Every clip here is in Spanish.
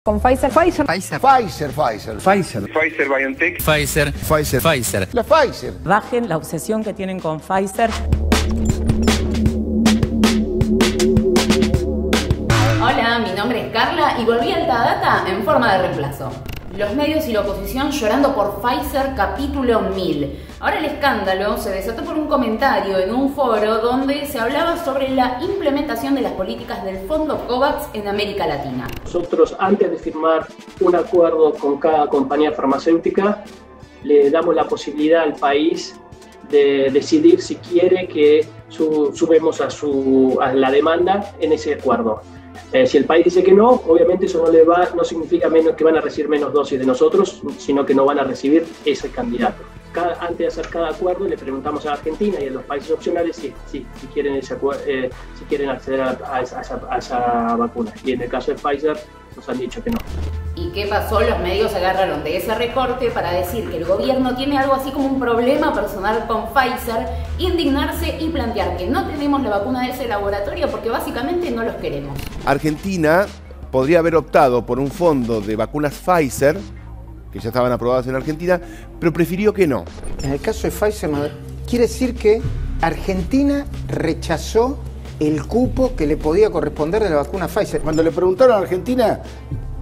Con Pfizer. Pfizer. BioNTech. Pfizer. La Pfizer. Bajen la obsesión que tienen con Pfizer. Hola, mi nombre es Carla y volví a Alta Data en forma de reemplazo. Los medios y la oposición llorando por Pfizer capítulo 1000. Ahora el escándalo se desató por un comentario en un foro donde se hablaba sobre la implementación de las políticas del Fondo COVAX en América Latina. Nosotros, antes de firmar un acuerdo con cada compañía farmacéutica, le damos la posibilidad al país de decidir si quiere que subamos a la demanda en ese acuerdo. Si el país dice que no, obviamente eso no significa menos que van a recibir menos dosis de nosotros, sino que no van a recibir ese candidato. Antes de hacer cada acuerdo le preguntamos a Argentina y a los países opcionales si quieren acceder a esa vacuna. Y en el caso de Pfizer nos han dicho que no. ¿Y qué pasó? Los medios agarraron de ese recorte para decir que el gobierno tiene algo así como un problema personal con Pfizer, indignarse y plantear que no tenemos la vacuna de ese laboratorio porque básicamente no los queremos. Argentina podría haber optado por un fondo de vacunas Pfizer, que ya estaban aprobadas en Argentina, pero prefirió que no. En el caso de Pfizer, quiere decir que Argentina rechazó el cupo que le podía corresponder de la vacuna Pfizer. Cuando le preguntaron a Argentina,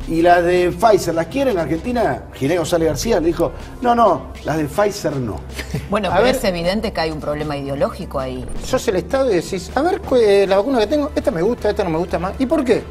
¿y las de Pfizer las quieren en Argentina? Ginés González García le dijo, no, las de Pfizer no. Bueno, pero es evidente que hay un problema ideológico ahí. Sos el Estado y decís, a ver, la vacuna que tengo, esta me gusta, esta no me gusta más. ¿Y por qué?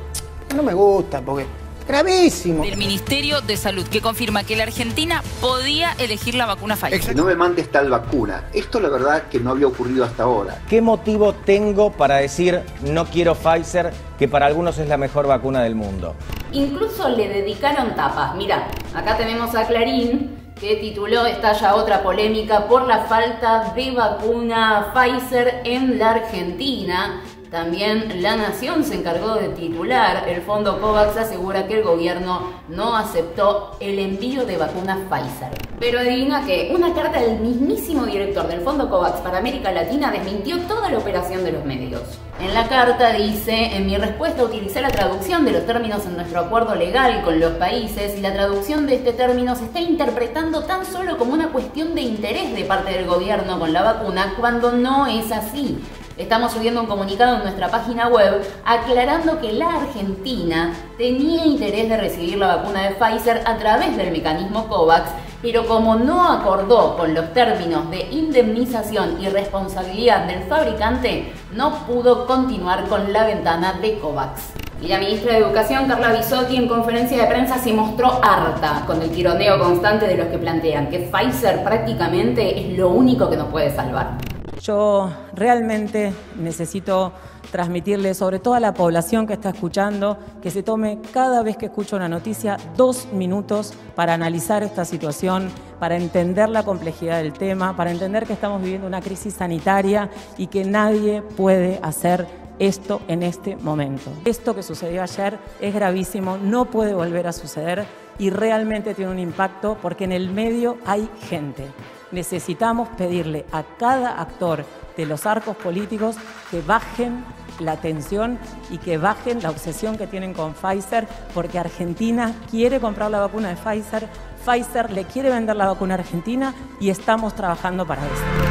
No me gusta, porque... Gravísimo. Del Ministerio de Salud, que confirma que la Argentina podía elegir la vacuna Pfizer. No me mandes tal vacuna. Esto la verdad que no había ocurrido hasta ahora. ¿Qué motivo tengo para decir no quiero Pfizer, que para algunos es la mejor vacuna del mundo? Incluso le dedicaron tapas. Mira, acá tenemos a Clarín, que tituló "Estalla otra polémica por la falta de vacuna Pfizer en la Argentina". También La Nación se encargó de titular: "El Fondo COVAX asegura que el gobierno no aceptó el envío de vacunas Pfizer". Pero adivina qué, una carta del mismísimo director del Fondo COVAX para América Latina desmintió toda la operación de los medios. En la carta dice: "En mi respuesta utilicé la traducción de los términos en nuestro acuerdo legal con los países y la traducción de este término se está interpretando tan solo como una cuestión de interés de parte del gobierno con la vacuna, cuando no es así. Estamos subiendo un comunicado en nuestra página web aclarando que la Argentina tenía interés de recibir la vacuna de Pfizer a través del mecanismo COVAX, pero como no acordó con los términos de indemnización y responsabilidad del fabricante, no pudo continuar con la ventana de COVAX". Y la ministra de Educación, Carla Bisotti, en conferencia de prensa se mostró harta con el tironeo constante de los que plantean que Pfizer prácticamente es lo único que nos puede salvar. Yo realmente necesito transmitirle, sobre todo a la población que está escuchando, que se tome cada vez que escucha una noticia 2 minutos para analizar esta situación, para entender la complejidad del tema, para entender que estamos viviendo una crisis sanitaria y que nadie puede hacer esto en este momento. Esto que sucedió ayer es gravísimo, no puede volver a suceder y realmente tiene un impacto porque en el medio hay gente. Necesitamos pedirle a cada actor de los arcos políticos que bajen la tensión y que bajen la obsesión que tienen con Pfizer, porque Argentina quiere comprar la vacuna de Pfizer, Pfizer le quiere vender la vacuna a Argentina y estamos trabajando para eso.